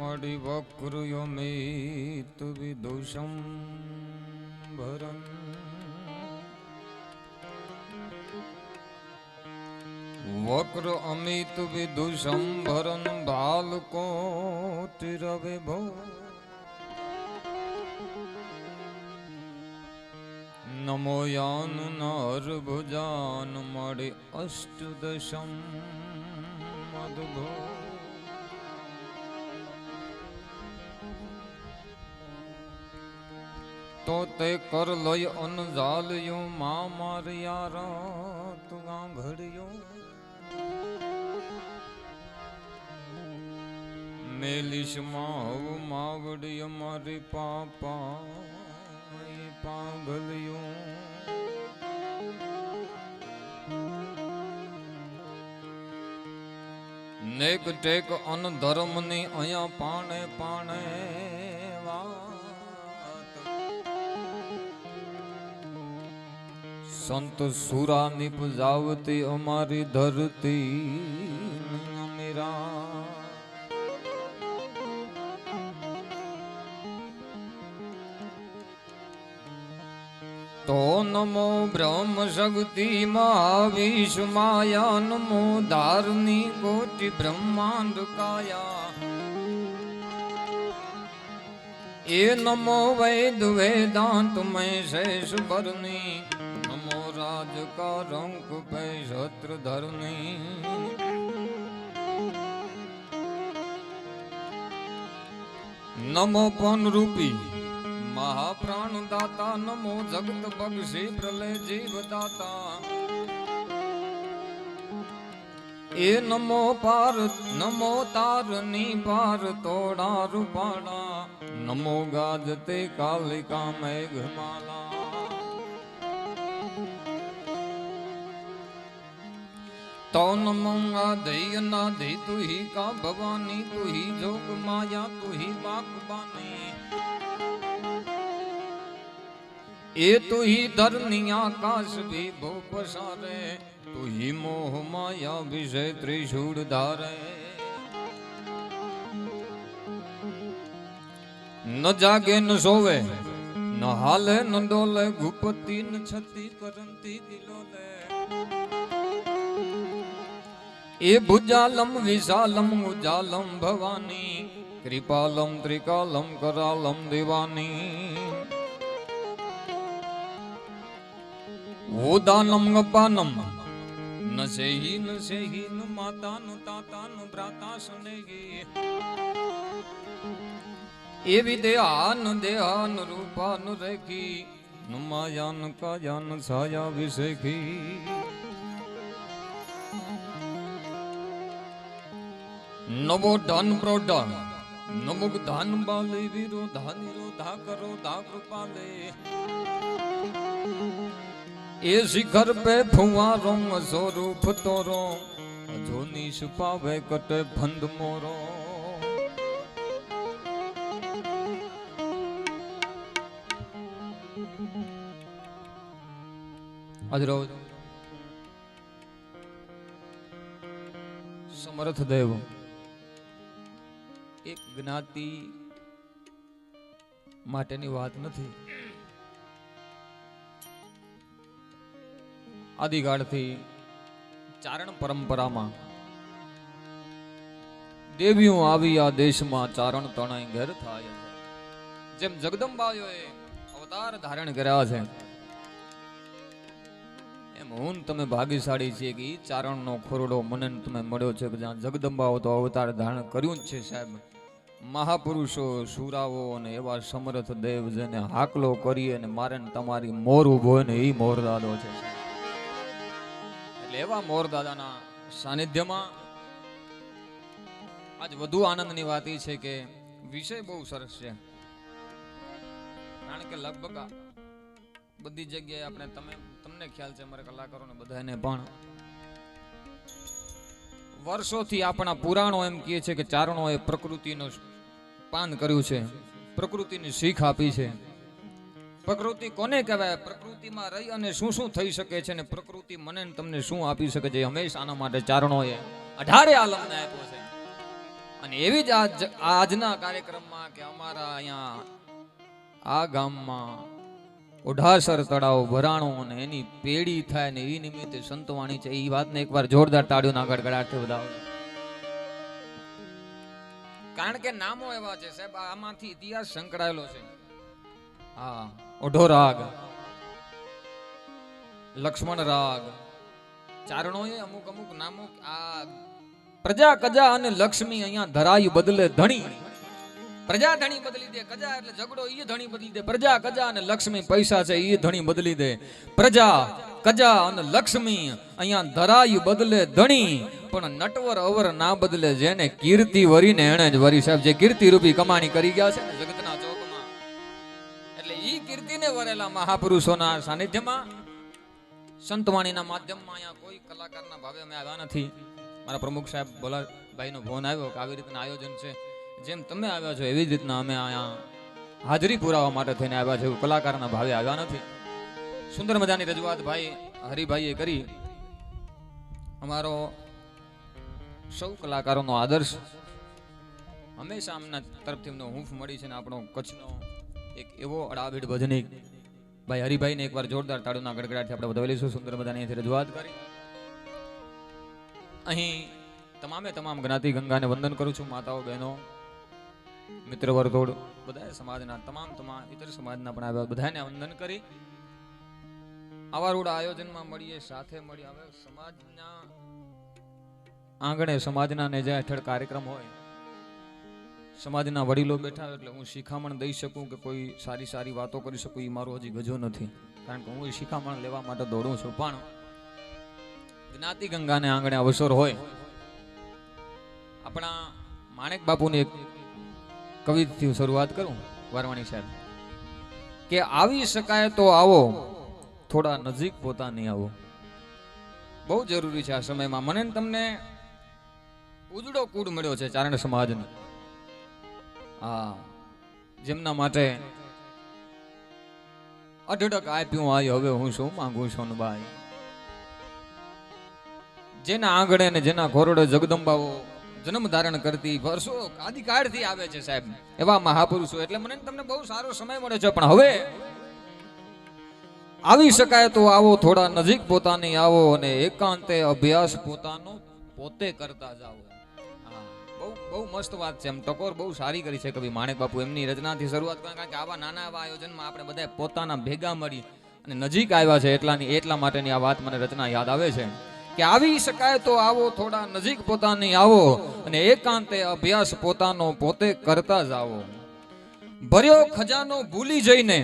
मणि वक्रयमेत विदुषं भरन् वक्र अमित विदुषं भरन् बालकोटिरविभो नमो यान नरभुजान मणि अष्टदशं मदभो तो ते कर लय अनजालियो मां मारियारा तुगा घड़ियो मेलिश माव मावड़ियो मारी पापा पागलियो नेक टेक अन धर्मनी अया पाणे पाणे संत सुरा निपजावती हमारी धरती मेरा तो नमो ब्रह्म शक्ति महाविश माया नमो धारणी कोटि ब्रह्मांड काया ये नमो वेद वेदांत में शेष बरनी नमो राज का रंग पे छत्र धरनी नमो पन रूपी महाप्राण दाता नमो जगत बगसी प्रलय जीव दाता ए नमो पार नमो तारनी पार तोड़ा रूपाड़ा नमो गाजते कालिका मेघमाला तो नमो आधेय नाधे तू ही का भवानी तू ही जोग माया तू ही बागबानी ए तू ही धरनी आकाश भी भो पसारे तू ही मोह माया विषय त्रिशूल धारे न जागे न सोवे न हाले न डोले भूपति न छती करंती दिलोले ए भुजालम विशालम उजालम भवानी कृपालम त्रिकालम करालम दीवानी वो दानम गपानम न सेही न माता न ताता न भ्राता सुनेगी ये भी देहान रूपा न रेखी न माया न काया न छाया विषेखी नमो धन प्रोडा नमो धन बाले वीरो धानिरो धा करो धा कृपाले ए शिखर पे फुवारो स्वरूप तोरो जोनी छुपावे कटे फंद मोरो आज रोज समर्थ देव एक ज्ञाति माटेनी વાત નથી આદિકાળથી ચારણ પરંપરામાં દેવીઓ આવી આ દેશમાં ચારણ તણાઈ ઘેર થાય છે જેમ જગદંબાઓએ અવતાર ધારણ કર્યા છે એમ હું તમે ભાગ્યશાળી છે કે ઈ ચારણનો ખોરડો મને તમે મળ્યો છે કે જ્યાં જગદંબાઓ તો અવતાર ધારણ કર્યું જ છે સાહેબ મહાપુરુષો સુરાઓ અને એવા સમર્થ દેવ જેને હાકલો કરી અને મારે તમારી મોર ઉભો ને ઈ મોરદાદો છે એવા મોર દાદાના સાનિધ્યમાં આજ વધુ આનંદની વાત એ છે કે વિષય બહુ સરસ છે કારણ કે લગભગ બધી જગ્યાએ આપણે તમને ખ્યાલ છે અમારા કલાકારોને બધાને પણ વર્ષોથી આપણા પુરાણો એમ કહે છે કે ચારણોએ પ્રકૃતિનું પાન કર્યું છે પ્રકૃતિની શીખ આપી છે પ્રકૃતિ કોને કહેવાય પ્રકૃતિમાં રહી અને શું શું થઈ શકે છે ને પ્રકૃતિ મને તમને શું આપી શકે છે હંમેશા આના માટે ચારણોએ 18 આલમને આપ્યો છે અને એવી જ આજના કાર્યક્રમમાં કે અમારા અહીંયા આ ગામમાં ઓઢાસર તળાવ ભરાણું અને એની પેઢી થાય ને એ નિમિત્તે સંતવાણી છે, એ વાતને એકવાર જોરદાર તાળીઓના ગડગડાટથી વધાવો. કારણ કે નામો એવા છે સાહેબ, આમાંથી ઇતિહાસ સંકળાયેલો છે. હા, ઓઢો રાગ, લક્ષ્મણ રાગ, ચારણોએ અમુક અમુક નામો. આ પ્રજા કજા અને લક્ષ્મી અહીંયા ધરાયું બદલે ધણી. પ્રજા ધણી બદલી દે, કજા એટલે ઝઘડો એ ધણી બદલી દે. પ્રજા કજા અને લક્ષ્મી પૈસા છે એ ધણી બદલી દે. પ્રજા કજા અને લક્ષ્મી અહીંયા ધરાયું બદલે ધણી, પણ નટવર અવર ના બદલે જેને કીર્તિ વરીને એને જ વરી. સાહેબ, જે કીર્તિ રૂપી કમાણી કરી ગયા છે ને જગતના ચોકમાં, એટલે ઈ કીર્તિને વરેલા મહાપુરુષોના સાનિધ્યમાં સંતવાણીના માધ્યમમાં અહીંયા કોઈ કલાકારના ભાવે અમે આવ્યા નથી. મારા પ્રમુખ સાહેબ ભોલાભાઈનો ફોન આવ્યો કે આવી રીતના આયોજન છે, જેમ તમે આવ્યા છો એવી જ રીતના અમે અહીંયા હાજરી પુરાવા માટે થઈને આવ્યા છે, એવું કલાકારના ભાવે આવ્યા નથી. સુંદર મજાની રજૂઆત ભાઈ હરિભાઈએ કરી. અમારો સૌ કલાકારોનો આદર્શ હંમેશા આમના તરફથી એમનો હૂંફ મળી છે ને આપણો કચ્છનો એક એવો અડાભીડ ભજનિક ભાઈ હરિભાઈને એકવાર જોરદાર તાળીઓના ગડગડાટથી આપણે વધાવેલીશું. સુંદર મજાની રજૂઆત કરી. અહીં તમામે તમામ જ્ઞાતિ ગંગાને વંદન કરું છું. માતાઓ, બહેનો, મિત્ર વર્તુળ, બધા સમાજના તમામ ઇતર સમાજના પણ આવ્યા, બધાને વંદન કરી આવા રૂડા આયોજનમાં મળીએ, સાથે મળી. હવે સમાજના આંગણે સમાજના નેજા હેઠળ કાર્યક્રમ હોય, સમાજના વડીલો બેઠા હોય, એટલે હું શિખામણ દઈ શકું કે કોઈ સારી સારી વાતો કરી શકું એ મારું હજી ગજો નથી. કારણ કે હું શિખામણ લેવા માટે દોડું છું. પણ જ્ઞાતિ ગંગાને આંગણે અવસર હોય, આપણા માણેક બાપુની એક કવિથી શરૂઆત કરું, વારવાણી સાહેબ, કે આવી શકાય તો આવો, થોડા નજીક પોતાની આવો. બહુ જરૂરી છે આ સમયમાં. મને તમને ઉજળો કૂડ મળ્યો છે ચારણ સમાજનો. હા, જેમના માટે અઢળક આપ્યું આય, હવે હું શું માંગુ છું ને ભાઈ. જેના આંગણે ને જેના ખોરડે જગદંબાઓ જન્મ ધારણ કરતી વર્ષો આદિકાળથી આવે છે સાહેબ, એવા મહાપુરુષો. એટલે મને તમને બહુ સારો સમય મળે છે. પણ હવે આવી શકાય તો આવો, થોડા નજીક પોતાની આવો, અને એકાંતે અભ્યાસ પોતાનો પોતે કરતા જાઓ. બહુ મસ્ત વાત છે. એમ ટકોર બહુ સારી કરી છે કવિ માણેક બાપુ. એમની રચનાથી શરૂઆત કરે, કારણ કે આવા નાના એવા આયોજનમાં આપણે બધા પોતાના ભેગા મળી અને નજીક આવ્યા છે, એટલા માટેની આ વાત મને રચના યાદ આવે છે કે આવી શકાય તો આવો, થોડા નજીક પોતાની આવો, અને એકાંતે અભ્યાસ પોતાનો પોતે કરતા જાઓ. ભર્યો ખજાનો ભૂલી જઈને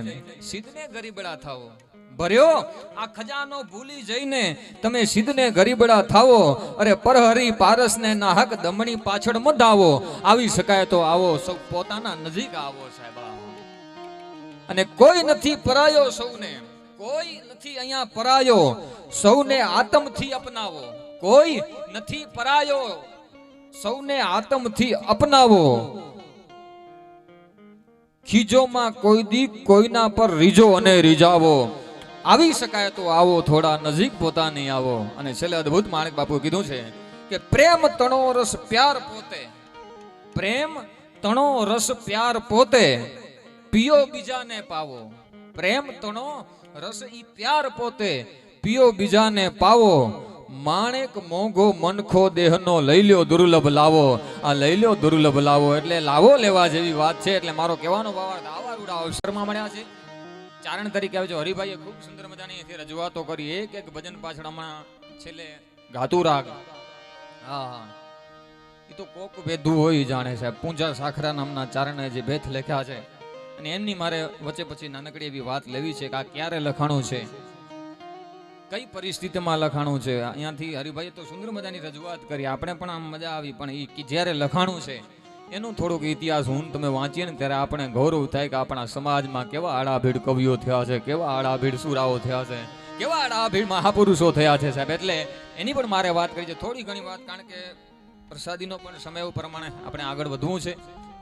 સિદ્ધને ગરીબડા થાઓ. ભર્યો આ ખજાનો ભૂલી જઈને તમે સિદ્ધને ગરીબડા થાવો. અરે પરહરી પારસને ના હક દમણી પાછળ મધાવો. આવી શકાય તો આવો, સૌ પોતાના નજીક આવો સાહેબ. અને કોઈ નથી પરાયો સૌને, કોઈ નથી અહીંયા પરાયો, સૌને આતમથી અપનાવો. કોઈ નથી પરાયો, સૌને આતમથી અપનાવો. ખીજોમાં કોઈ દી કોઈના પર રીજો અને રીજાવો. આવી શકાય તો આવો, થોડા નજીક પોતાની આવો. અને છેલ્લે અદ્ભુત માણેક બાપુએ કીધું છે કે પ્રેમ તણો રસ પ્યાર પોતે, પ્રેમ તણો રસ પ્યાર પોતે, પિયો બીજાને પાવો. પ્રેમ તણો રસ ઈ પ્યાર પોતે, પિયો બીજાને પાવો. માણેક મોંઘો મનખો દેહનો લઈ લ્યો દુર્લભ લાવો. આ લઈ લ્યો દુર્લભ લાવો એટલે લાવો લેવા જેવી વાત છે. એટલે મારો કહેવાનો ભાવાર્થ આવા રૂડા અવસરમાં મળ્યા છે. ચારણ તરીકે આવે છે. હરિભાઈએ ખૂબ સુંદર મજાની રજૂઆતો કરી. એક ભજન પાછળ હમણાં છેલ્લે ગાતું રાગ. હા, એ તો કોક ભેદું હોય જાણે સાહેબ. પૂંજા સાખરા નામના ચારણે જે ભેથ લખ્યા છે, અને એમની મારે વચ્ચે પછી નાનકડી એવી વાત લેવી છે કે આ ક્યારે લખાણું છે, કઈ પરિસ્થિતિમાં લખાણું છે. અહીંયાથી હરિભાઈએ તો સુંદર મજાની રજૂઆત કરી, આપણે પણ આમ મજા આવી. પણ એ જ્યારે લખાણું છે એનું થોડોક ઇતિહાસ હું તમે વાંચીએ ને ત્યારે આપણે ગૌરવ થાય કે આપણા સમાજમાં કેવા આડાભીડ કવિઓ થયા છે, કેવા આડાભીડ સુરાઓ થયા છે, કેવા આડાભીડ મહાપુરુષો થયા છે સાહેબ. એટલે એની પણ મારે વાત કરી છે, થોડી ઘણી વાત. કારણ કે પ્રસાદીનો પણ સમય પ્રમાણે આપણે આગળ વધવું છે.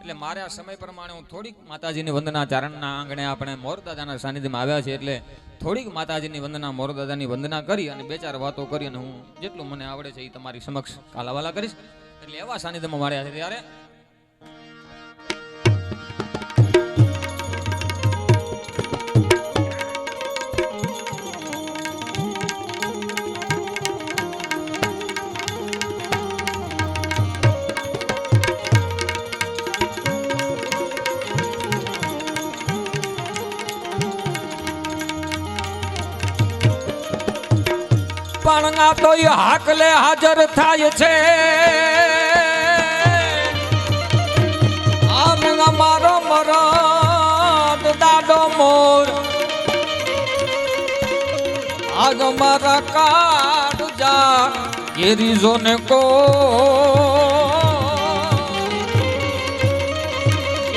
એટલે મારે આ સમય પ્રમાણે હું થોડીક માતાજીની વંદના ચારણના આંગણે આપણે મોરદાદાના સાનિધ્યમાં આવ્યા છે, એટલે થોડીક માતાજીની વંદના, મોરદાદાની વંદના કરી અને બે ચાર વાતો કરી અને હું જેટલું મને આવડે છે એ તમારી સમક્ષ કાલાવાલા કરીશ. એટલે એવા સાનિધ્યમાં મળ્યા છે ત્યારે પાણંગા તો હાકલે હાજર થાય છે આનંગા મારો મરદ દાડો મોર આગ મારા કાઢ જા ગેરીજો ને કો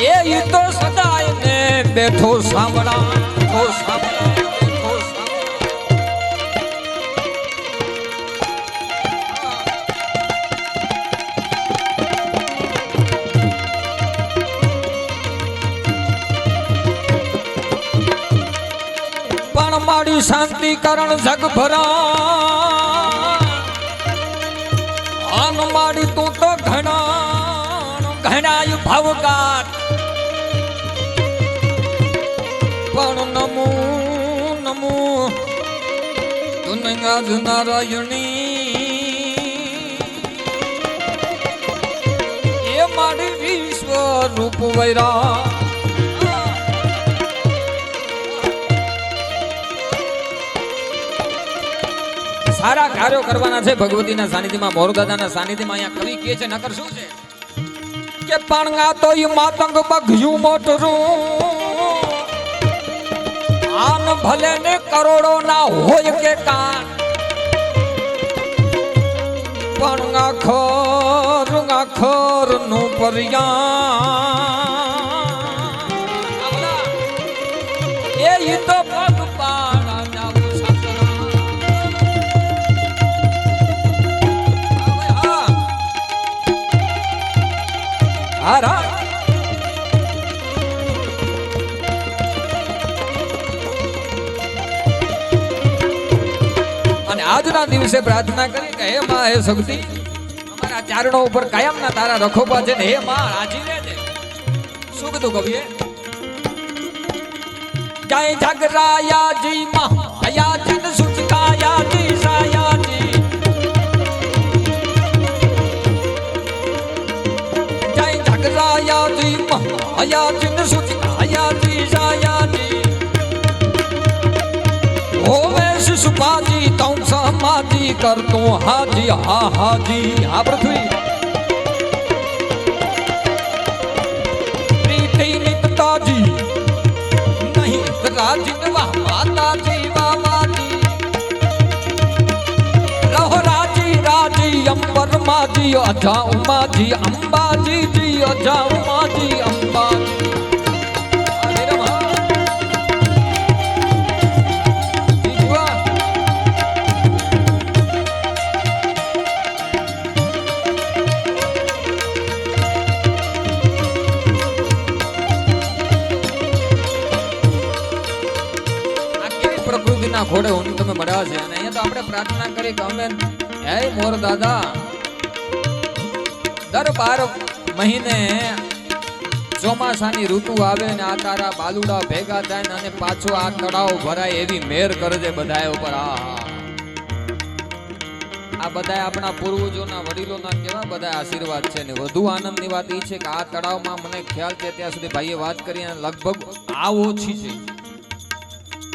એ તો સદાય ને બેઠો સાંભળા બેઠો સાંભળા બેઠો પણ મારી શાંતિ કરણ જગ ભરા આન મારી તું તો ઘણાય ભાવગાર પણ નમો નમો તુનંગા જ નારાયણી એ મારી વિશ્વ રૂપ વૈરા સારા કાર્યો કરવાના છે ભગવતીના સાનિધ્યમાં મોરદાદાના સાનિધ્યમાં અહીંયા કવિ કહે છે નકર શું છે કે પાણંગા તો ઈ માતંગ બગ્યું મોટરું આન ભલે ને કરોડો ના હોય કે કાન પણ આખર નું પર્યા એ તો પગ પાણા જાવ સકરા હારા અને આજના દિવસે પ્રાર્થના કરી કે હે માં હે શક્તિ અમારા ચારણો ઉપર કાયમના તારા રખોપા છે ને હે માં રાજી રહેજે શું કીધું કવિએ જય જગરાયાજી મહાયાજી સુચકાયાજી સાયાજી જય જગરાયાજી મહાયાજી સુચકાયાજી સાયાજી હોવે शिशुपाजी तौ समाजी करतो हाजी हा हाजी हा पृथ्वी प्रीति निकताजी नहीं राजी वाह माताजी बाबाजी रहो राजी राजी अंबर माजी अजा उमाजी अंबाजी जी अजा उमाजी अंबाजी પ્રકૃતિના ખોડે હું તમે મળ્યા છે અને અહીંયા તો આપણે પ્રાર્થના કરી કે અમે હે મોર દાદા દર 12 મહિને ચોમાસાની ઋતુ આવે ને આ તારા બાલુડા ભેગા થાય ને અને પાછો આ તળાવ ભરાય એવી મેર કરજે બધાએ ઉપર આ બધા આપણા પૂર્વજોના વડીલોના કેવા બધા આશીર્વાદ છે ને વધુ આનંદની વાત એ છે કે આ તળાવમાં મને ખ્યાલ છે ત્યાં સુધી ભાઈએ વાત કરી લગભગ આ ઓછી છે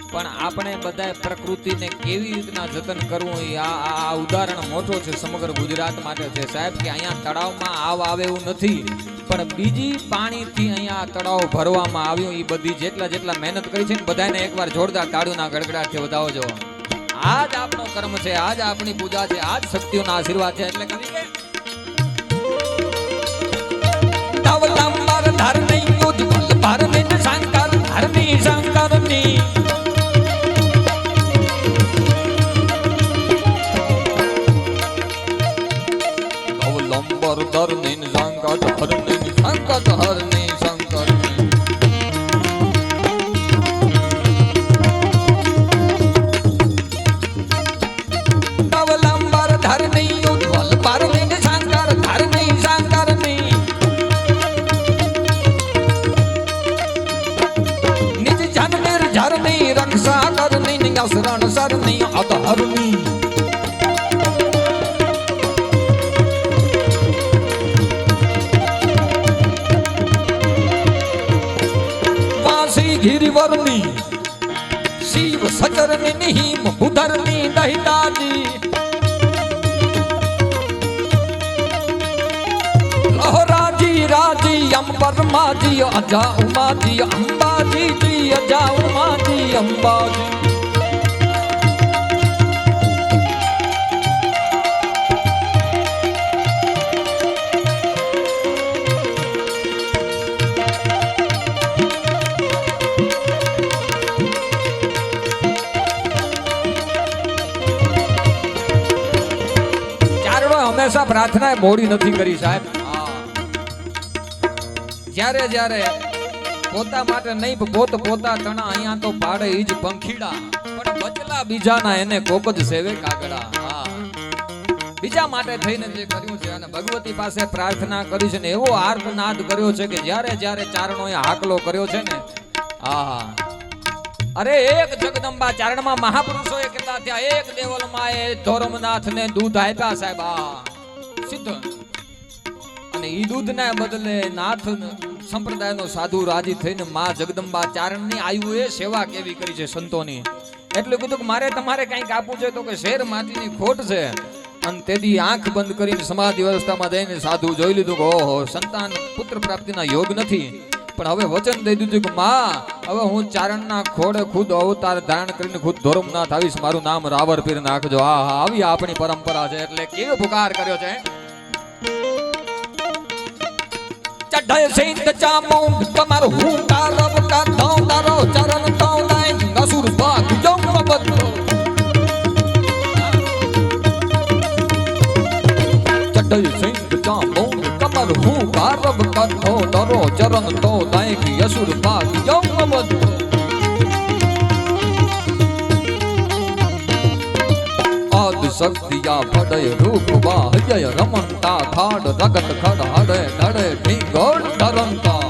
પણ આપણે બધા પ્રકૃતિને કેવી રીતના જતન કરવું આ ઉદાહરણ મોટો છે સમગ્ર ગુજરાત માટે છે સાહેબ કે અહીંયા તળાવમાં આવે એવું નથી પણ બીજી પાણીથી અહીંયા તળાવ ભરવામાં આવ્યું એ બધી જેટલા મહેનત કરી છે ને બધાને એકવાર જોરદાર તાળીઓના ગડગડાટથી વધાવજો આજ આપણો કર્મ છે આજ આપણી પૂજા છે આજ શક્તિઓના આશીર્વાદ છે એટલે કવિ કે ધવલંબર ધરણી ઉજ્જવલ ભરમિન શંકર ધરણી શંકરની ધવલંબર ધરણી શંકર ધરણી શંકર ધરણી શંકરની ધવલંબર ધરણી ઉજ્જવલ ભરમિન શંકર ધરણી શંકરની નિજ જન નિર્ઝરની રક્ષા કરની અસરણ સરની અધહરની गिरिवरनी शिव सचरनी निहिम बुधरनी दहिताजी પરમાજી અજા ઉમાજી અંબાજી જી અજા ઉમાજી અંબાજી હંમેશા પ્રાર્થના મોડી નથી કરી સાહેબ. જ્યારે જ્યારે પોતા માટે નહીં પોતા તણા અહીંયા તો પાડે ઈજ પંખીડા પણ બચલા બીજાના એને કોક જ સેવે કાગડા. બીજા માટે થઈને જે કર્યું છે અને ભગવતી પાસે પ્રાર્થના કરી છે ને એવો આર્તનાદ કર્યો છે કે જ્યારે જ્યારે ચારણોએ હાકલો કર્યો છે ને અરે એક જગદંબા ચારણમાં મહાપુરુષોએ કેટલા થયા એક દેવલમાં એ ધોરમનાથને દૂધ આપ્યા સાહેબ સિદ્ધ અને ઈ દૂધના બદલે નાથ સંપ્રદાયનો સાધુ રાજી થઈને માં જગદંબા ચારણની આયુએ સેવા કેવી કરી છે સંતોની. એટલું કીધું કે મારે તમારે કંઈક આપવું છે તો કે શેર માટીની ખોટ છે અને તેથી આંખ બંધ કરીને સમાધિ અવસ્થામાં જઈને સાધુ જોઈ લીધું કે ઓહો સંતાન પુત્ર પ્રાપ્તિના યોગ નથી પણ હવે વચન દઈ દીધું કે માં હવે હું ચારણના ખોડે ખુદ અવતાર ધારણ કરીને ખુદ ધોરમનાથ આવીશ મારું નામ રાવર પીર નાખજો. હા હા આવી આપણી પરંપરા છે એટલે કેવો પુકાર કર્યો છે. ચઢાય સિંધ ચામો તમારો હું તારબ કા ધો તારો ચરણ તો લાઈ અસુર ભાગ જમ બધો ચઢાય સિંધ ચામો કમર હું તારબ કા ધો તારો ચરણ તો લાઈ અસુર ભાગ જમ બધો આદ શક્તિયા પડે રૂપ વાહય રમણતા થાડ રગત ખડ હડે ધડે ઢીંગોળ ધરમતા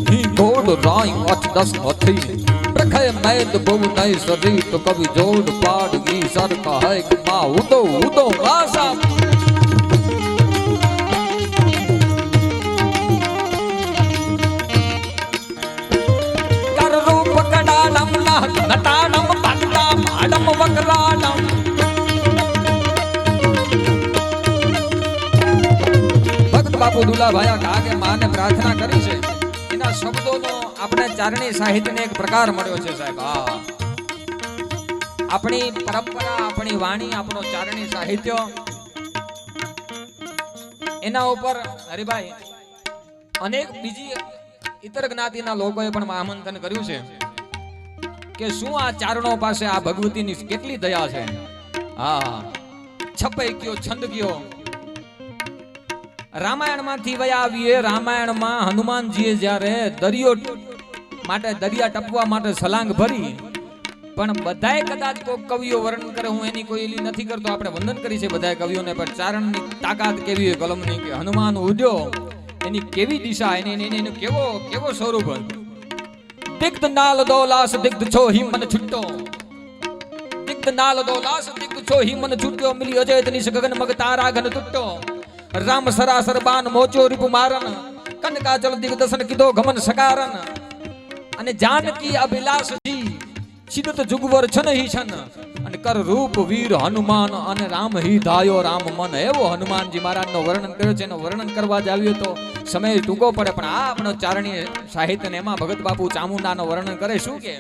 ઢીંગોળ રાય અઠ દસ નથી પ્રખય મેદ બહુ નઈ સરી તો કવિ જોડ પાડ ગી સર કહે કે માં ઉદો ઉદો વાસા નટાડમ પાટા માડમ વકરાડમ ભક્ત બાપુ દુલાભાઈ કાગે માને પ્રાર્થના કરી છે એના શબ્દોનો આપણે ચારણી સાહિત્યને એક પ્રકાર મળ્યો છે સાહેબ. આપણી પરંપરા આપણી વાણી આપણો ચારણી સાહિત્ય એના ઉપર હરિભાઈ અનેક બીજી ઇતર જ્ઞાતિના લોકોએ પણ આમંત્રણ કર્યું છે કે શું આ ચારણો પાસે આ ભગવતીની કેટલી દયા છે. છપાઈ ગયો છંદ ગયો રામાયણમાંથી વયા આવીએ. રામાયણમાં હનુમાનજીએ જ્યારે દરિયો માટે દરિયા ટપવા માટે સલાંગ ભરી પણ બધાય કદાચ કોઈ કવિઓ વર્ણન કરે હું એની કોઈ એલી નથી કરતો આપણે વંદન કરી છે બધાય કવિઓને પણ ચારણની તાકાત કેવી હોય કલમની કે હનુમાન ઉડ્યો એની કેવી દિશા એની કેવો કેવો સ્વરૂપ દિગ્ધ નાલ દોલાસ દિગ્ધ છો હી મન છૂટો દિગ્ધ નાલ દોલાસ દિગ્ધ છો હી મન છૂટ્યો મિલી અજય તનિષ ગગન મગ તારા ઘન તૂટો રામ સરાસર બાન મોચો રીપ મારન કનકાચલ દિગ્દર્શન કીધો ગમન સકારન અને જાનકી અભિલાષ જી સિદ્ધ જુગવર છન હી છન અને કર રૂપ વીર હનુમાન અને રામ હી ધાયો રામ મન એવો હનુમાનજી મહારાજનો વર્ણન કર્યો છે. એનું વર્ણન કરવા જ આવ્યો તો સમય ટૂંકો પડે પણ આ આપણો ચારણીય સાહિત્ય ને એમાં ભગત બાપુ ચામુંડાનો વર્ણન કરે શું કે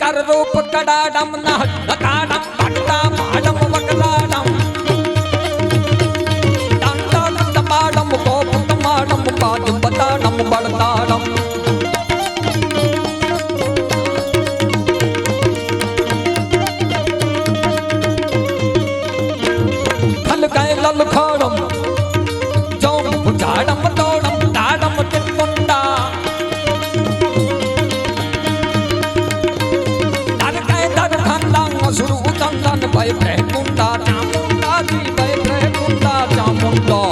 કર રૂપ કડાડમ ના નકાડમ પાટલા માડમ વકલાડમ ડાંડા ટપાડમ કોપ ટમાડમ પાદ બતાડમ બળતાડમ લલખાડમ જોમ બુજાડમ તોડમ તાડમ તિકુંડા તારકાય તાર ખાનદાન સુરુ ઉતંદન ભય પ્રકુંડા ચામુંડા જી ભય પ્રકુંડા ચામુંડા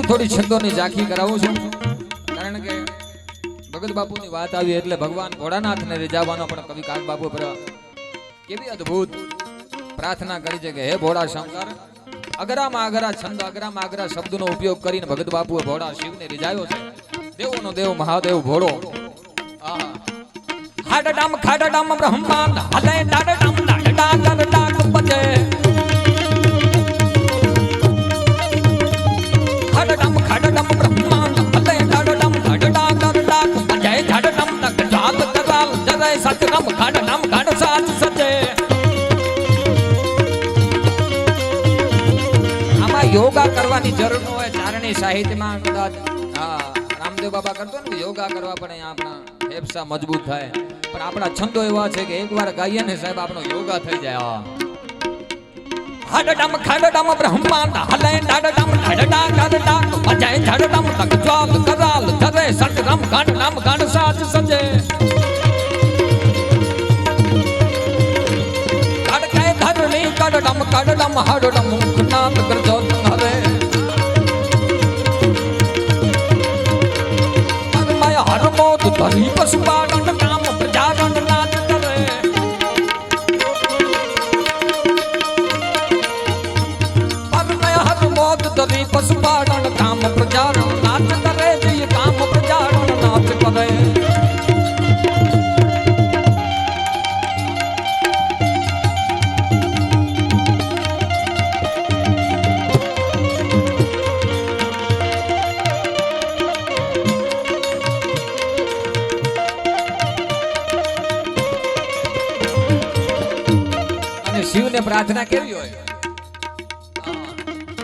થોડી છંદોની ઝાંખી કરાવું છું કારણ કે ભગત બાપુની વાત આવી એટલે ભગવાન ભોળાનાથને રીઝાવવાનો પણ કવિ કાગ બાપુ પર કેવી અદ્ભુત પ્રાર્થના કરી છે કે હે ભોળા શંકર, અગરામાં અગરા છંદ, અગરામાં અગરા શબ્દનો ઉપયોગ કરીને ભગત બાપુએ ભોળા શિવને રીઝાયો છે. દેવોનો દેવ મહાદેવ ભોળો. હાડડામ ખાડડામ બ્રહ્માંડ હલે ડાડડામ ડાડડા ગરડા બજે. હાડડામ ખાડડામ બ્રહ્માંડ હલે ડાડડામ ડાડડા ગરડા બજે. ઝાડડામ તક જાલ કરાલ જરે સચરામ ખાડડામ ગાડ સાચ સજે. આમાં યોગા કરવાની જરૂર ન હોય. ચારણી સાહિત્યમાં કદાચ રામદેવ બાબા કરતો ને યોગા કરવા પડે, આપણા ફેફસા મજબૂત થાય. પણ આપણા છંદો એવા છે કે એકવાર ગાઈએ ને સાહેબ આપણો યોગા થઈ જાય. હાડડામ ખાડડામ બ્રહ્માંડ હલે ડાડડામ ડાડડા ગરડા બજે. ઝાડડામ તક જ્વાલ કરાલ ધરે સટરામ ગાંડડામ ગાંડ સાચ સજે. કાડકે ધરણી કાડડામ કાડડામ હાડડામ મુખનાથ કરજો હરે. પરમય હરમોદ ધરી પશુપાલન કામ પ્રજારણ નાચ કરે. પરમય હરમોદ ધરી પશુપાલન કામ પ્રજારણ નાચ કરે. જય કામ પ્રજારણ નાચ કરે. શિવને પ્રાર્થના કેવી હોય?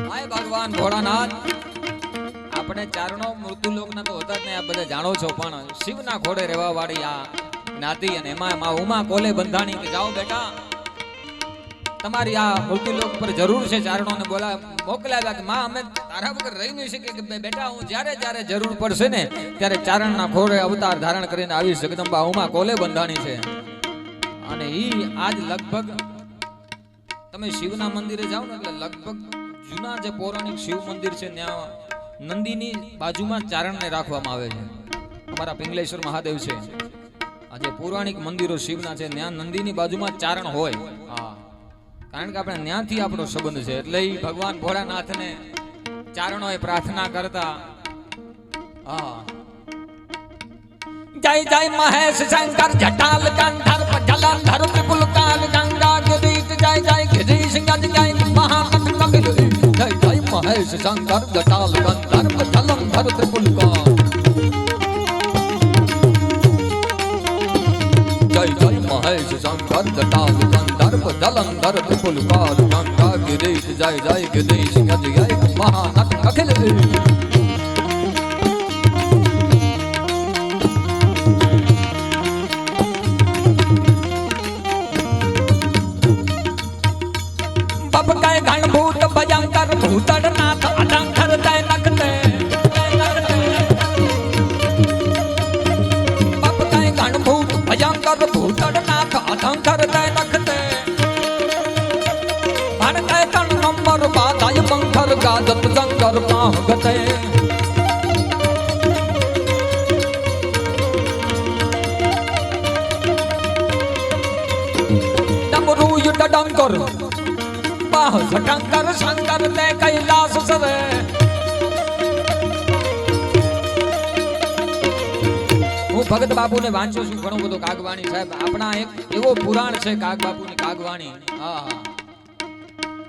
હાય ભગવાન ભોળાનાથ, આપણે ચારણો મૃત્યુ લોકના તો હતા જ નહીં, આ બધા જાણો છો, પણ શિવના ઘોડે રહેવા વાળી આ જ્ઞાતિ અને એમાં માં ઉમા કોલે બંધાણી કે જાઓ બેટા, તમારી આ મૃત્યુ લોક પર જરૂર છે. ચારણોને મોકલાવ્યા કે માં અમે તારા વગર રહી નહીં શકીએ, કે બેટા હું જ્યારે જ્યારે જરૂર પડશે ને ત્યારે ચારણના ઘોડે અવતાર ધારણ કરીને આવી જગદંબા ઉમા કોલે બંધાણી છે. અને ઈ આજ લગભગ તમે શિવના મંદિરે જાઓ ને એટલે લગભગ જૂના જે પૌરાણિક શિવ મંદિર છે ત્યાં નંદીની બાજુમાં ચારણને રાખવામાં આવે છે. અમારા પિંગલેશ્વર મહાદેવ છે, આ જે પૌરાણિક મંદિરો શિવના છે ત્યાં નંદીની બાજુમાં ચારણ હોય. હા, કારણ કે આપણે ત્યાંથી આપણો સંબંધ છે. એટલે ઈ ભગવાન ભોળાનાથને ચારણોએ પ્રાર્થના કરતા. હા, જય જય મહેશ શંકર જટાલ ગંધર્વ જલંધર ત્રિપુલ કાલ ગંગા ગિરીશ. જય જય ગિરીશ ગજ જય મહાનટ કપિલ. જય જય મહેશ શંકર જટાલ ગંધર્વ જલંધર ત્રિપુલ કાલ. જય જય મહેશ શંકર જટાલ ગંધર્વ જલંધર ત્રિપુલ કાલ ગંગા ગિરીશ. જય જય ગિરીશ ગજ જય મહાનટ કપિલ. घनभूत भयंकर भूतड़नाथ अडंकर दय नखते. बप कई घनभूत भयंकर भूतड़नाथ अडंकर दय नखते. भण कई तन नंबर बाधाय बंकर गाजत जंगर पाह गते. डमरू युद्ध डंकर शंकर शंकर ते कैलाश सरे. હું ભગત બાપુને વાંચું છું ઘણું બધું. કાગવાણી સાહેબ આપણા એક એવો પુરાણ છે કાગબાપુની કાગવાણી. હા,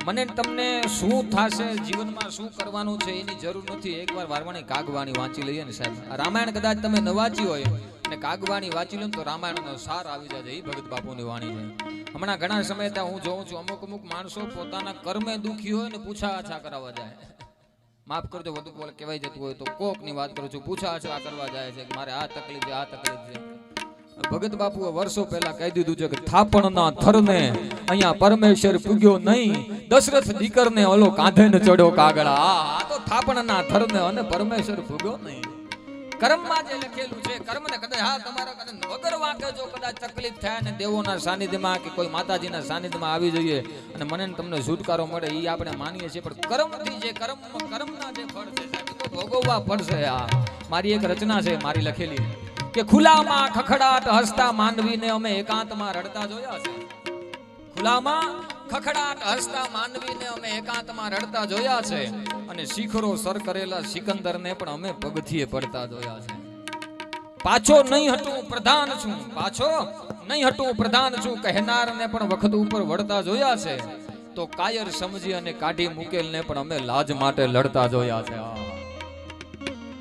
મને તમને શું થશે જીવનમાં શું કરવાનું છે એની જરૂર નથી. એકવાર વારવાણી કાગવાણી વાંચી લઈએ ને સાહેબ. રામાયણ કદાચ તમે ન વાંચી હોય અને કાગવાણી વાંચી લો તો રામાયણનો સાર આવી જાય. એ ભગત બાપુની વાણી છે. હમણાં ઘણા સમયથી હું જોઉં છું અમુક માણસો પોતાના કર્મે દુખી હોય ને પૂછા આછા કરાવવા જાય. માફ કરજો વધુ બોલ કહેવાય જતું હોય તો કોકની વાત કરું છું. પૂછા આછા કરવા જાય છે કે મારે આ તકલીફ છે, આ તકલીફ છે. ભગત બાપુએ વર્ષો પહેલા કહી દીધું છે કે થાપણના થરને અહીંયા પરમેશ્વર પૂગ્યો નહીં, દશરથ દીકરને ઓલો કાંધે ને ચડ્યો કાગડા. આ તો થાપણના થરને અને પરમેશ્વર પૂગ્યો નહીં. કર્મમાં જે લખેલું છે કર્મને કદાચ હા તમારા કદાચ વગર વાંકે જો કદાચ તકલીફ થાય ને દેવોના સાનિધ્યમાં કે કોઈ માતાજીના સાનિધ્યમાં આવી જઈએ અને મને તમને છુટકારો મળે એ આપણે માનીએ છીએ. પણ કર્મથી જે કર્મના જે ફળ છે સાહેબ તો ભોગવવા પડશે. આ મારી એક રચના છે મારી લખેલી કે ખુલ્લામાં ખખડાટ હસતા માનવીને અમે એકાંતમાં રડતા જોયા છે. ખુલ્લામાં ખખડાટ હસતા માનવીને અમે એકાંતમાં રડતા જોયા છે અને શિખરો સર કરેલા સિકંદરને પણ અમે પગથિયે પડતા જોયા છે. પાછો નહીં હટું પ્રધાન છું, પાછો નહીં હટું પ્રધાન છું કહેનારને પણ વખત ઉપર વળતા જોયા છે. તો કાયર સમજી અને કાઢી મૂકેલને પણ અમે લાજ માટે લડતા જોયા છે.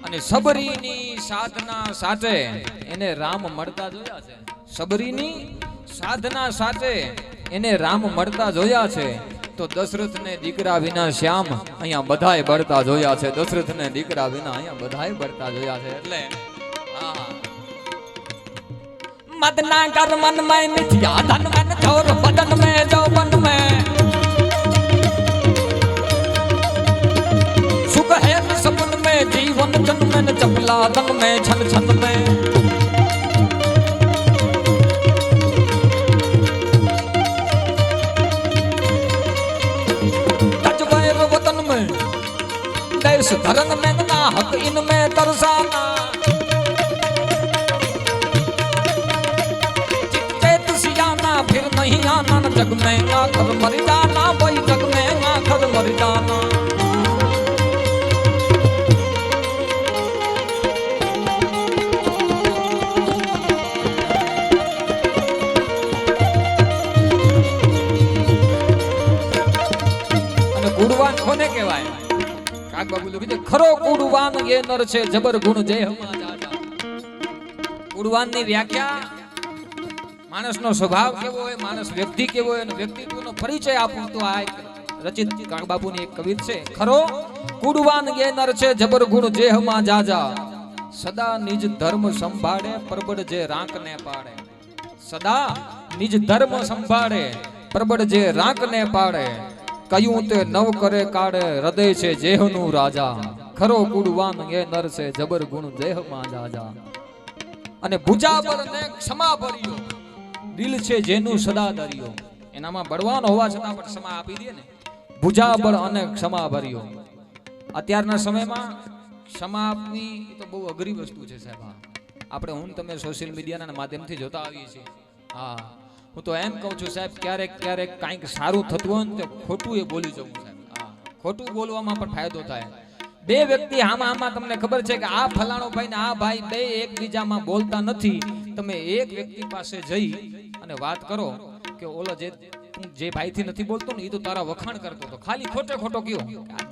અને સબરીની સાધના સાથે એને રામ મળતા જોયા છે. સબરીની સાધના સાથે એને રામ મળતા જોયા છે. તો દશરથને દીકરા વિના શ્યામ અહીંયા બધાય બળતા જોયા છે. દશરથને દીકરા વિના અહીંયા બધાય બળતા જોયા છે. એટલે मदना कर मन में मिथिया धन मन छोर बदन में जौवन में सुख है सपन में जीवन जन्म में चपला तन में छन छन में तजवैर वतन में देश धर्म में ना हक इनमें तरसाना फिर नहीं आना जग में आखर मर जाना वही जग में आखर मर जाना. અને કુડવાન કોને કહેવાય? કાક બાબુ લખી દે ખરો કુડવાન એ નર છે જબર ગુણ જય હમા જાજા. કુડવાનની વ્યાખ્યા માણસનો સ્વભાવ કેવો હોય, માણસ વ્યક્તિ કેવો હોય અને વ્યક્તિત્વનો પરિચય આપું તો આ રચિત કાગબાપુની એક કવિતા છે. ખરો કુડવાન એ નર છે જબર ગુણ જેહમાં જાજા સદા નિજ ધર્મ સંભાળે પ્રબળ જે રાંકને પાડે. સદા નિજ ધર્મ સંભાળે પ્રબળ જે રાંકને પાડે કયું તે નવ કરે કાઢે હૃદય છે જેહનું રાજા. ખરો કુડવાન એ નર છે જબર ગુણ જેહમાં જાજા. અને ભુજાબળ ને ક્ષમા ભર્યો દિલ છે જેનું સદા દરિયો. એનામાં બળવાનો હોવા છતાં પણ ક્ષમા આપી દે ને. ભુજાબળ અને ક્ષમા ભર્યો. અત્યારના સમયમાં ક્ષમા આપવી તો બહુ અઘરી વસ્તુ છે સાહેબ. આપણે હું તમે સોશિયલ મીડિયાના માધ્યમથી જોતા આવીએ છીએ. હા, હું તો એમ કહું છું સાહેબ, ક્યારેક ક્યારેક કંઈક સારું થતું હોય ને તો ખોટું એ બોલી જવું સાહેબ. હા, ખોટું બોલવામાં પણ ફાયદો થાય. બે વ્યક્તિ આમાં તમને ખબર છે કે આ ફલાણો ભાઈ ને આ ભાઈ બે એકબીજામાં બોલતા નથી. તમે એક વ્યક્તિ પાસે જઈ અને વાત કરો કે ઓલો જે ભાઈથી નથી બોલતો ને એ તો તારા વખાણ કરતો હતો. ખાલી ખોટે ખોટો કયો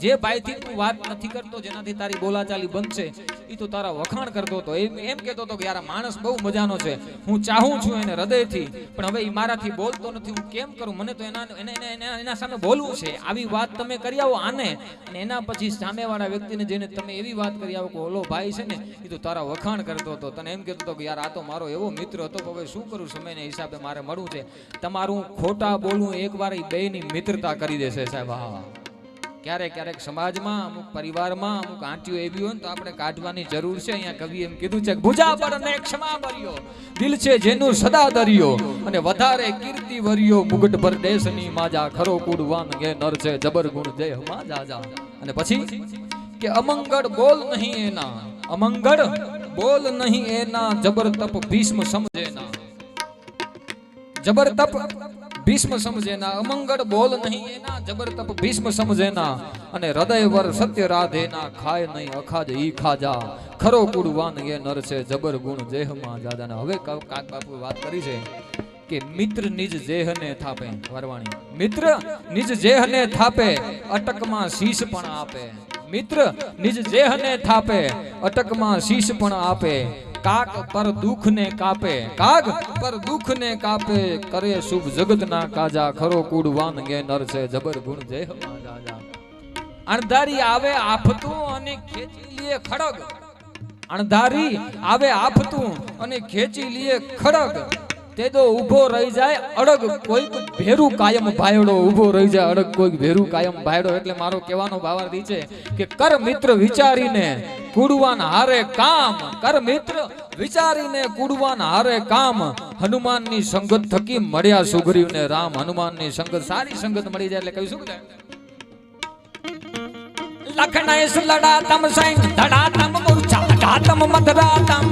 જે ભાઈથી તું વાત નથી કરતો, જેનાથી તારી બોલાચાલી બનશે, એ તો તારા વખાણ કરતો હતો. એમ કહેતો હતો કે યાર માણસ બહુ મજાનો છે, હું ચાહું છું એને હૃદયથી, પણ હવે એ મારાથી બોલતો નથી, હું કેમ કરું, મને તો એના સામે બોલવું છે. આવી વાત તમે કરી આવો આને, અને એના પછી સામેવાળા વ્યક્તિને જેને તમે એવી વાત કરી આવો કે ઓલો ભાઈ છે ને એ તો તારા વખાણ કરતો હતો, તને એમ કહેતો હતો કે યાર આ તો મારો એવો મિત્ર હતો, હવે શું કરું, સમયને હિસાબે મારે મળવું છે. તમારું ખોટા બોલવું એકવાર એ બેની મિત્રતા કરી દેશે સાહેબ. હા, ક્યારેક ક્યારેક સમાજમાં અમુક પરિવારમાં અમુક આંટીઓ એવી હોય તો આપણે કાઢવાની જરૂર છે. અહીંયા કવિ એમ કીધું છે ભુજાબળ ને ક્ષમા ભર્યો દિલ છે જેનું સદા દરિયો અને વધારે કીર્તિ વર્યો મુગટ પર દેશની માજા ખરો કુડવાન ગે નર છે જબર ગુણ જય હમા જાજા. અને પછી કે અમંગળ બોલ નહીં એના, અમંગળ બોલ નહીં એના જબર તપ ભીષ્મ સમજે ના. જબર તપ ભીષ્મ સમજે ના, અમંગળ બોલ નહીં એના જબર તપ ભીષ્મ સમજે ના. અને હૃદય વર સત્ય રાધે ના ખાય નહીં અખાજ ઈ ખાજા ખરો કુડવાન એ નર છે જબર ગુણ જેહમાં જાજા. હવે કાક બાપુ વાત કરી છે કે મિત્ર નિજ જેહને થાપે. વરવાણી મિત્ર નિજ જેહને થાપે અટકમાં શીશ પણ આપે. મિત્ર નિજ જેહને થાપે અટકમાં શીશ પણ આપે. કાક પર દુખ ને કાપે, કાગ પર દુખ ને કાપે કરે શુભ જગત ના કાજા ખરો કુડવાન ગે નર છે જબર ગુણ જેહમાં જાજા. અણધારી આવે આફતું અને ખેંચી લીએ ખડગ. અણધારી આવે આફતું અને ખેંચી લીએ ખડગ તે તો ઊભો રહી જાય અડગ કોઈક ભેરું કાયમ ભાયડો. ઊભો રહી જાય અડગ કોઈક ભેરું કાયમ ભાયડો. એટલે મારો કહેવાનો ભાવાર્થ છે કે કર મિત્ર વિચારીને કુડવાન હારે કામ. કર મિત્ર વિચારીને કુડવાન હારે કામ. હનુમાનની સંગત થકી મળ્યા સુગ્રીવને રામ. હનુમાનની સંગત સારી સંગત મળી જાય એટલે કહ્યું શું થાય? લખનૈસ લડાતમ સૈન ધડાતમ મૂર્છા ઘાતમ મધરાતમ.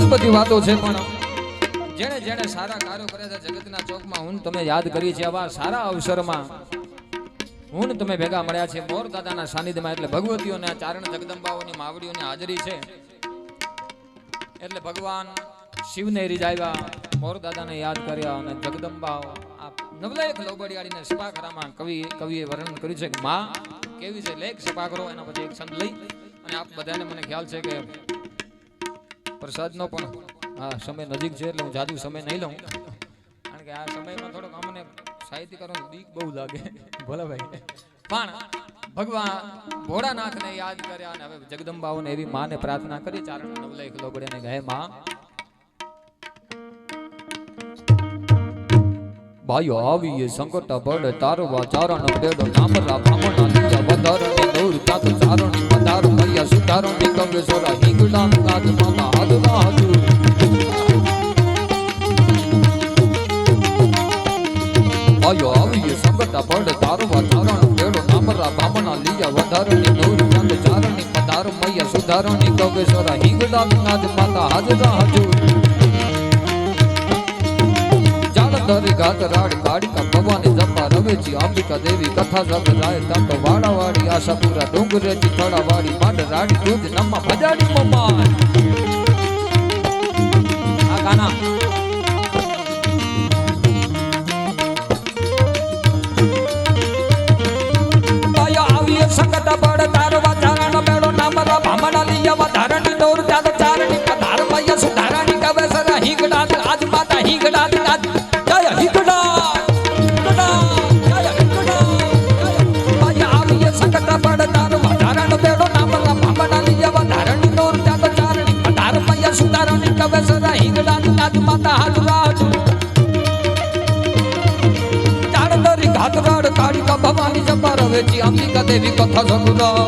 ઘણી બધી વાતો છે, પણ જેણે જેણે સારા કાર્યો કર્યા છે જગતના ચોકમાં હું તમે યાદ કરી છે, આવા સારા અવસરમાં હું તમે ભેગા મળ્યા છે મોર દાદાના સાનિધ્યમાં. એટલે ભગવતીઓને ચારણ જગદંબાઓની માવડીઓની હાજરી છે, એટલે ભગવાન શિવને રીઝાવ્યા, મોર દાદાને યાદ કર્યા અને જગદંબાઓ આ નવલાયક લોબડિયાળીને સપાખરામાં કવિએ વર્ણન કર્યું છે કે માં કેવી છે, લેખ સપાખરો. એના પછી એક છંદ લઈ અને આપ બધાને મને ખ્યાલ છે કે પ્રસાદનો પણ સમય નજીક છે, એટલે હું જાદુ સમય નહીં લઉં, કારણ કે આ સમયમાં થોડોક અમને સાહિત્યકારોને બીક બહુ લાગે ભલે ભાઈ. પણ ભગવાન ભોળાનાથને યાદ કર્યા અને હવે જગદંબાઓને એવી માને પ્રાર્થના કરી ચારણ નવલાયક લોબડિયાને કહે માં ભાઈઓ આવીએ સંકટ પડ તારવા ચારણ બેડો નામરા બ્રાહ્મણા લીયા વધારણી દૂર તાત ચારણી પધાર મૈયા સુધારણી કંગેશ્વરા હિંગડા નાદ મામા હાદના હાજુ. ભાઈઓ આવીએ સંકટ પડ તારવા ચારણ બેડો નામરા બ્રાહ્મણા લીયા વધારણી દૂર તાત ચારણી પધાર મૈયા સુધારણી કંગેશ્વરા હિંગડા નાદ માતા હાજરા હાજુ. ઘાત રાડ કાળિકા ભવાની જપા રવેજી અંબિકા દેવી કથા જગ રાય તાતો વાડા વાડી આશાપુરા ડુંગરેજી થોડા વાડી પાડ રાડી દૂધ નમ્મા ભજાડી મમ્મા. આ ગાના આયા આવીએ સંકટ બડ તારવા ચારણ બેડો નામરા ભામણા લીયા ધારણી દોર ત્યાદ ચારણી પધાર મૈયા સુધારણી કવે સર હિંગડા આજ માતા હિંગડા આજ ભવાની જપા રવેજી અંબિકા દેવી કથા સગુરા.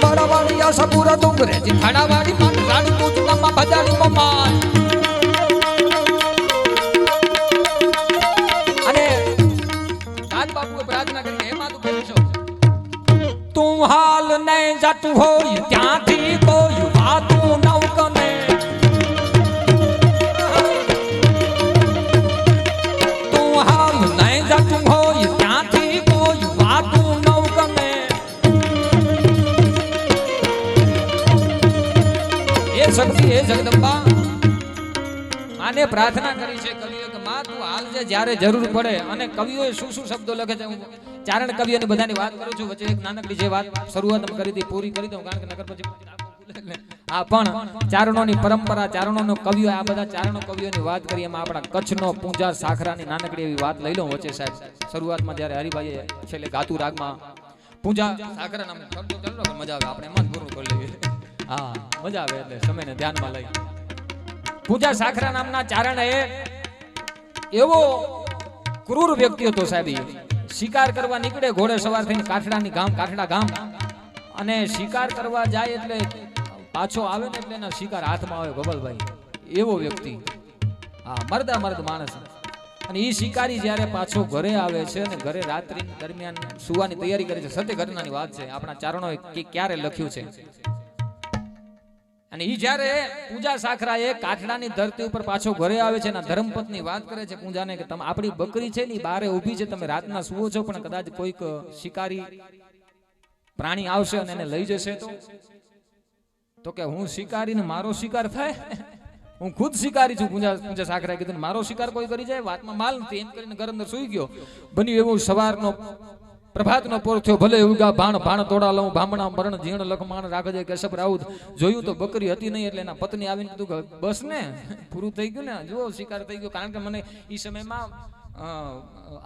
બડાવાડી આશાપુરા ડુંગરેજી ખાડાવાડી માટ રાણી પૂજ મમ્મા ભજાડી મમ્મા. અને દાદ બાપુએ પ્રાર્થના કરી હે માં તું કેમ છો, તું હાલ નહીં જાતું હોય ત્યાંથી કોઈ વાતું નવ કને. શક્તિ હે જગદંબા આને પ્રાર્થના કરી છે કવિઓ કે માં તું હાલ જે જ્યારે જરૂર પડે. અને કવિઓએ શું શું શબ્દો લખે છે, હું ચારણ કવિઓની બધાની વાત કરું છું. વચ્ચે એક નાનકડી જે વાત શરૂઆતમાં કરી હતી પૂરી કરી દઉં, કારણ કે નગર પછી આ પણ ચારણોની પરંપરા, ચારણોનો કવિઓ, આ બધા ચારણો કવિઓની વાત કરી. એમાં આપણા કચ્છનો પૂંજા સાખરાની નાનકડી એવી વાત લઈ લઉં વચ્ચે સાહેબ. શરૂઆતમાં જ્યારે હરિભાઈએ છેલ્લે ગાતું રાગમાં પૂંજા સાખરા નામ શબ્દો ચાલો મજા આવે, આપણે એમાં જ પૂરું કરી લઈએ. હા મજા આવે, એટલે સમયને ધ્યાનમાં લઈ. પૂજા સાખરા નામના ચારણ એવો ક્રૂર વ્યક્તિ હતો સાહેબ. શિકાર કરવા નીકળે ઘોડે સવાર થઈને કાઠડા ગામ અને શિકાર કરવા જાય એટલે પાછો આવે ને એટલે એના શિકાર હાથમાં આવે ગોપાલભાઈ, એવો વ્યક્તિ. હા મર્દ માણસ. અને એ શિકારી જ્યારે પાછો ઘરે આવે છે અને ઘરે રાત્રિ દરમિયાન સુવાની તૈયારી કરે છે, સત્ય ઘટનાની વાત છે, આપણા ચારણોએ ક્યારે લખ્યું છે. અને ઈ જ્યારે પૂજા સાખરાએ કાઠડાની ધરતી ઉપર પાછો ઘરે આવે છે, એના ધર્મપત્ની વાત કરે છે પૂજાને કે તમે આપણી બકરી છે ને બારે ઊભી છે, તમે રાતના સુવો છો પણ કદાચ કોઈક શિકારી પ્રાણી આવશે અને એને લઈ જશે તો કે હું શિકારી ને મારો શિકાર થાય, હું ખુદ શિકારી છું. પૂજા સાખરાએ કીધું મારો શિકાર કોઈ કરી જાય વાતમાં માલ નથી, એમ કરીને ઘર અંદર સુઈ ગયો. બન્યું એવું સવારનો પ્રભાતનો પોર થયો, ભલે ઉગા ભાણ તોડા લઉં ભામણા મરણ જીણ લખમાણ રાખજે કેશવ રાઉત. જોયું તો બકરી હતી નહીં, એટલે એના પત્ની આવીને કીધું કે બસ ને પૂરું થઈ ગયું ને, જુઓ શિકાર થઈ ગયો. કારણ કે મને એ સમયમાં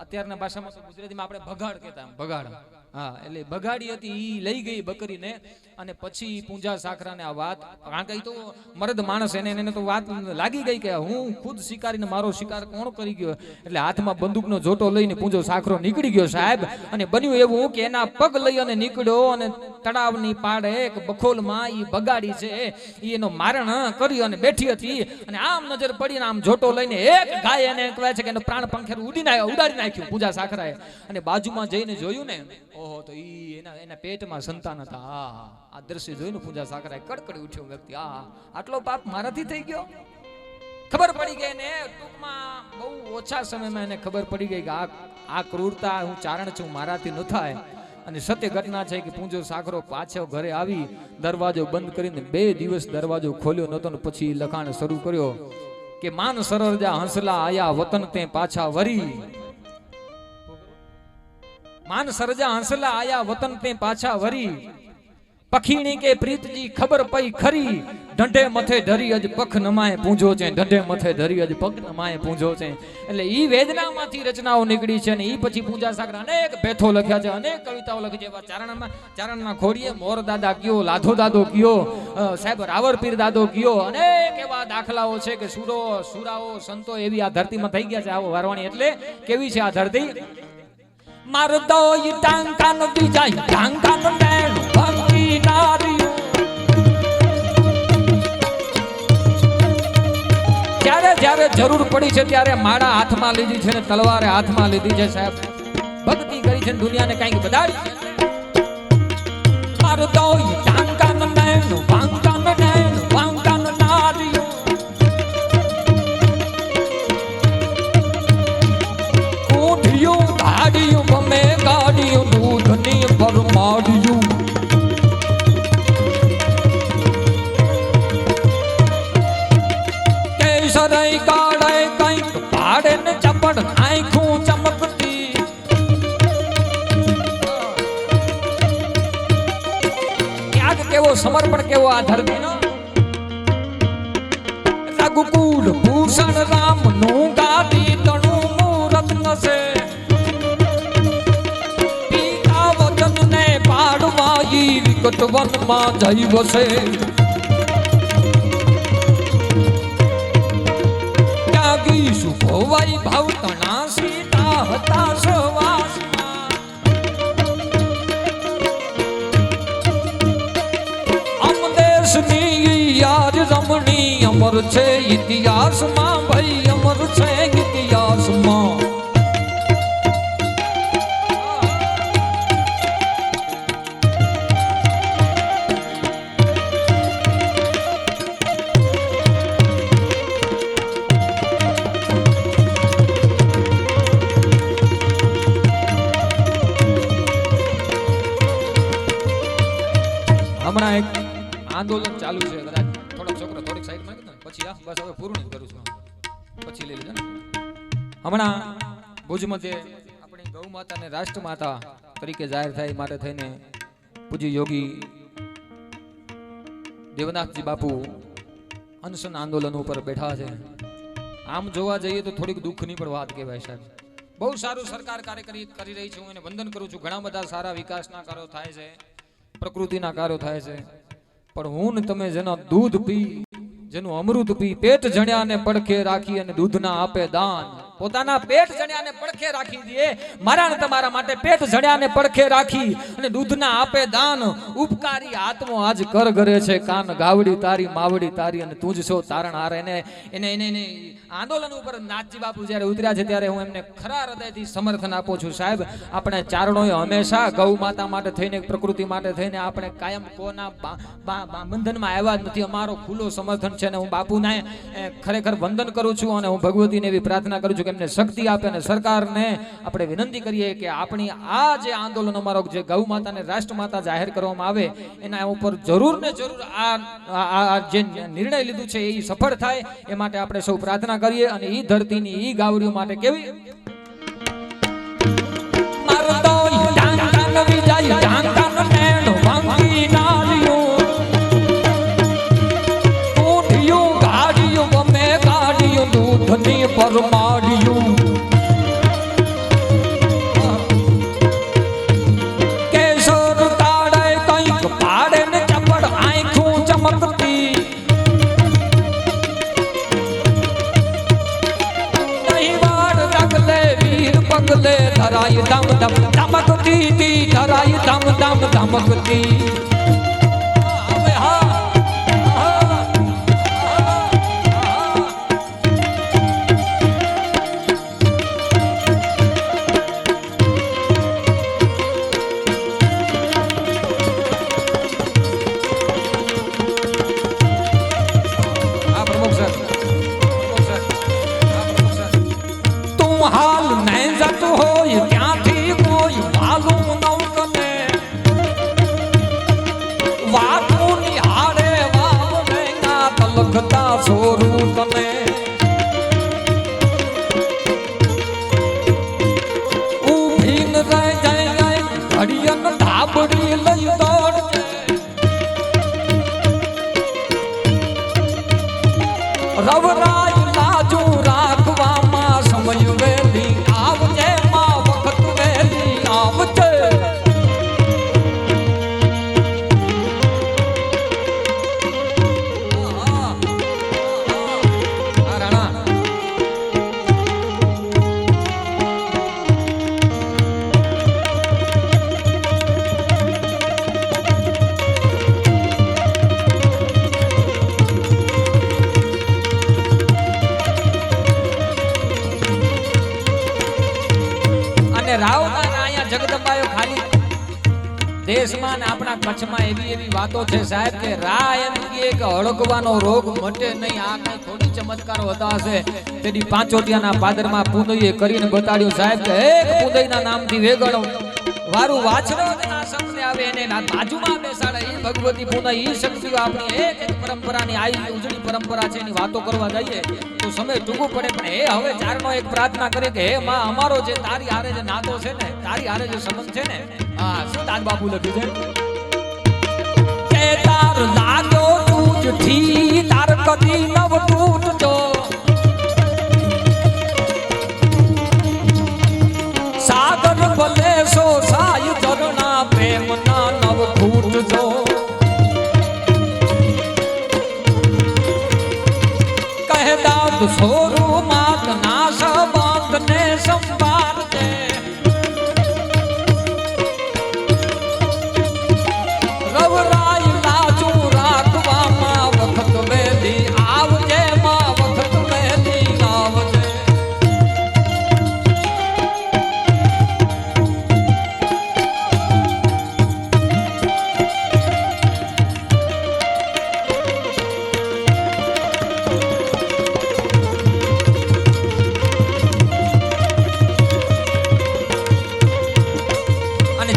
અત્યારના ભાષામાં તો ગુજરાતીમાં આપણે ભગાડ કહેતા, ભગાડ. હા એટલે બગાડી હતી, ઈ લઈ ગઈ બકરીને. અને પછી પૂંજા સાખરાને આ વાત, કારણ કે તો મર્દ માણસ એને તો વાત લાગી ગઈ કે હું ખુદ શિકારીને મારો શિકાર કોણ કરી ગયો. એટલે હાથમાં બંદૂકનો જોટો લઈને પૂંજો સાખરો નીકળી ગયો સાહેબ. અને બન્યું એવું કે એના પગ લઈ અને નીકળ્યો અને તળાવની પાડે એક બખોલમાં ઈ બગાડી છે ઈ એનો મારણ કર્યો અને બેઠી હતી. અને આમ નજર પડીને આમ જોટો લઈને એક ગાય એને કહે છે કે એનો પ્રાણ પંખેર ઉડાડી નાખ્યું પૂંજા સાખરાએ. અને બાજુમાં જઈને જોયું ને, ઓહો તો ઈ એના પેટમાં સંતાન હતા. આ દ્રશ્ય જોઈને પૂજા સાકરાએ કડકડી ઉઠ્યો વ્યક્તિ. આટલો પાપ મારાથી થઈ ગયો. ખબર પડી ગઈ ને ટૂંકમાં બહુ ઓછા સમયમાં એને ખબર પડી ગઈ કે આ ક્રૂરતા હું ચારણ છું, મારાથી ન થાય. અને સત્ય ઘટના છે કે પૂંજો સાકરો પાછો ઘરે આવી દરવાજો બંધ કરીને 2 દિવસ દરવાજો ખોલ્યો નતો ને પછી લખાણ શરૂ કર્યો કે માન સરરજા હંસલા આયા વતન તે પાછા વરી. માન સરજા હંસલા આયા વતન તે પાછા વરી. પખીણી કે પ્રીતજી ખબર પઈ ખરી. ઢંઢે મથે ધરી અજ પખ નમાય પૂંજો છે. ઢંઢે મથે ધરી અજ પગ નમાય પૂંજો છે. એટલે ઈ વેદનામાંથી રચનાઓ નીકળી છે ને ઈ પછી પૂજા સાકરા અનેક ભેથો લખ્યા છે, અનેક કવિતાઓ લખી છે. એવા ચારણના ખોડીએ મોર દાદા કયો, લાધો દાદો કયો, સાહેબ રાવરપીર દાદો કયો, અનેક એવા દાખલાઓ છે કે સુરાઓ સંતો એવી આ ધરતીમાં થઈ ગયા છે. આવો વારવાણી એટલે કેવી છે આ ધરતી. મારદો ઈ ટાંકા નો બીજાય ટાંકા નો બેણ ભંગી નારિયો. જ્યારે જરૂર પડી છે ત્યારે માળા હાથમાં લીધી છે ને તલવારે હાથમાં લીધી છે. સાહેબ ભક્તિ કરી છે દુનિયાને કંઈક બધાડી. મારદો ઈ ટાંકા નો બેણ ભાંગા નો બેણ ભાંગા નો નારિયો. કોઠિયું ગાડિયું ગમે ગાડિયું દૂધની પરમાડિયું. કેસરઈ કાળે કંઈક પાડે ને ચપડ આંખું ચમકતી. ત્યાગ કેવો, સમર્પણ કેવો આ ધરતીનો. રઘુકુળ ભૂષણ રામ નું ગાદી તણું મૂરત નસે. પિતા વચન ને પાડવા ઈ વિકટ વનમાં જઈ વસે. ત્યાગી સુખોવાઈ ભાવ તણા સીતા હતા સવાસમાં. અમ દેશની યાદ રમણી અમર છે ઇતિહાસમાં. ભાઈ અમર છે ઇતિહાસમાં. હમણાં એક આંદોલન ચાલુ છે, કદાચ થોડોક છોકરો થોડીક સાઈડમાં પછી બસ હવે પૂરું જ કરું છું, પછી લઈ લેજો. હમણાં ભુજ મધ્યે આપણી ગૌ માતાને રાષ્ટ્રમાતા તરીકે જાહેર થાય માટે થઈને પૂજ્ય યોગી દેવનાથજી બાપુ અનશન આંદોલન ઉપર બેઠા છે. આમ જોવા જઈએ તો થોડીક દુઃખની પણ વાત કહેવાય સાહેબ. બહુ સારું સરકાર કાર્ય કરી રહી છે, હું એને વંદન કરું છું. ઘણા બધા સારા વિકાસના કાર્યો થાય છે, પ્રકૃતિના કાર્યો થાય છે. પણ હું ને તમે જેનો દૂધ પી, જેનું અમૃત પી, પેટ જણ્યાને પડખે રાખી અને દૂધના આપે દાન. પોતાના પેટ જણ્યાને પડખે રાખી દે, મારા ને તમારા માટે પેટ જણ્યાને પડખે રાખી અને દૂધના આપે દાન. ઉપકારી આત્મો આજ કર કરે છે કાન. ગાવડી તારી માવડી તારી અને તું જ છો તારણ હાર. એને આંદોલન ઉપર નાથજી બાપુ જ્યારે ઉતર્યા છે ત્યારે હું એમને ખરા હૃદયથી સમર્થન આપું છું. સાહેબ આપણે ચારણોએ હંમેશા ગૌ માતા માટે થઈને, પ્રકૃતિ માટે થઈને આપણે કાયમ કોના બંધનમાં આવ્યા જ નથી. અમારો ખુલ્લો સમર્થન છે ને હું બાપુને ખરેખર વંદન કરું છું અને હું ભગવતીને એવી પ્રાર્થના કરું છું કે એમને શક્તિ આપે. અને સરકારને આપણે વિનંતી કરીએ કે આપણી આ જે આંદોલન અમારો જે ગૌ માતાને રાષ્ટ્રમાતા જાહેર કરવામાં આવે એના ઉપર જરૂર ને જરૂર આ જે નિર્ણય લીધું છે એ સફળ થાય એ માટે આપણે સૌ પ્રાર્થના કરીએ. અને ઈ ધરતીની ઈ ગાવડીઓ માટે કેવી મારતો ટાંકા નવી જાય ટાંકા નો નેણો વાંગી નારિયો. કોઠિયું ગાડીયું ગમે ગાડીયું દૂધની પરમાડિયું. કેસર કાળે કંઈક પાડે ને ચપડ આંખું ચમકતી. પગલે ધરાય ધમ ધમ ધમકતી, ધરાય ધમ ધમ ધમકતી. હવે હા લખતા છોરું તને ઊભીન રહી જાય ઘડિયન ધાબડી લઈ દોડજે રવરાય લાજુ રાખવામાં સમય વેલી આવજે માં વખત વેલી આવજે રાવના રાયા જગદંબાયો ખાલી દેશમાં ને આપણા કચ્છમાં એવી વાતો છે સાહેબ કે રા એમ કહે કે હળગવાનો રોગ મટે નહીં આ કઈ થોડી ચમત્કારો હતા હશે તેની પાંચોટિયાના પાદરમાં પૂંદઈએ કરીને બતાડ્યું સાહેબ કે એક પૂંદઈના નામથી વેગણો વારું વાછરો ના શબ્દને આવે એને બાજુમાં બેસાડે એ ભગવતી પૂંદઈ ઈ શક્તિઓ આપણી એક પરંપરાની આઈ ઉજળી પરંપરા છે એની વાતો કરવા જઈએ તો સમય ટૂંકો પડે પણ એ હવે ચારનો એક પ્રાર્થના કરે કે હે માં અમારો જે તારી હારે જે નાતો છે ને તારી હારે જે સંબંધ છે ને હા શું તાર બાપુ લખ્યું છે કે તાર લાગ્યો તુજથી તાર કદી નવ તૂટજો સાગર ભલે સો સાય ઝરણા પ્રેમના નવ ફૂટજો સોરું માત ના સંબંધ ને સંભાળજે રવરાય લાજુ રાખવામાં વખત વેલી આવજે માં વખત વેલી આવજે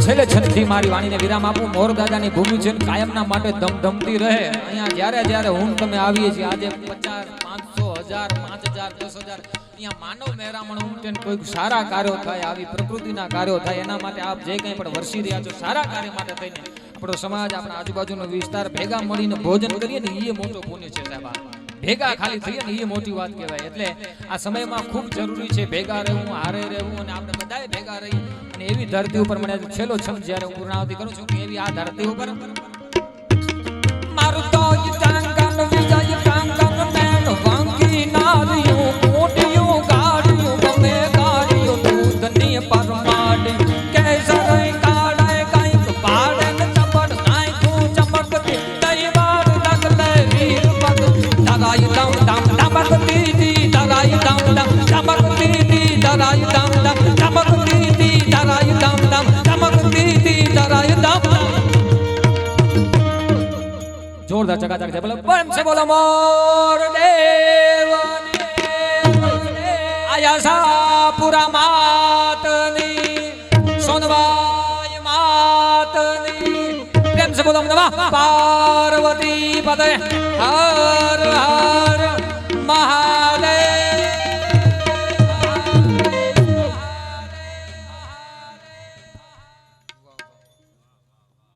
છેલ્લે છનથી મારી વાણીને વિરામ આપું મોર દાદાની ભૂમિ છે કાયમના માટે ધમધમતી રહે અહીંયા જ્યારે જ્યારે હું તમે આવીએ છીએ આજે 50 500 1000 5000 10000 અહીંયા માનવ મહેરામણ ઉમટેન કોઈ સારા કાર્યો થાય આવી પ્રકૃતિના કાર્યો થાય એના માટે આપ જે કંઈ પણ વરસી રહ્યા છો સારા કાર્ય માટે થઈને આપણો સમાજ આપણા આજુબાજુનો વિસ્તાર ભેગા મળીને ભોજન કરીએ ને એ મોટો પુણ્ય છે સાહેબ ભેગા ખાલી થઈએ ને એ મોટી વાત કહેવાય એટલે આ સમયમાં ખૂબ જરૂરી છે ભેગા રહેવું હારે રહેવું અને આપણે બધાએ ભેગા રહી અને એવી ધરતી ઉપર મને છેલ્લો છંદ જ્યારે હું પૂર્ણાવતી કરું છું કે એવી આ ધરતી ઉપર મારું તો ટાંગન વિજય ટાંગન મેન વાંકી નારિયું મોટિયું ગાડિયું ગમે ગાડિયું દૂધની પરમાડી કેસર કાળે કાંઈક પાડે ને ચપડ કાંઈક ચમકતી દઈવાર લગલે વીર પગ ધરાઈ દમ દમ ચમકતી દી ધરાઈ દમ દમ ચમકતી દી ધરાઈ દમ દમ ચમકતી દી ધરાઈ દમ દમ ચમકતી દી ધરાઈ દમ જોરદાર ચકાચક છે બોલો પ્રેમ से बोलो मोर देव आया सापुरा मातनी सोनवाय मातनी प्रेम से बोलो नमः पार्वती पते हर हर महा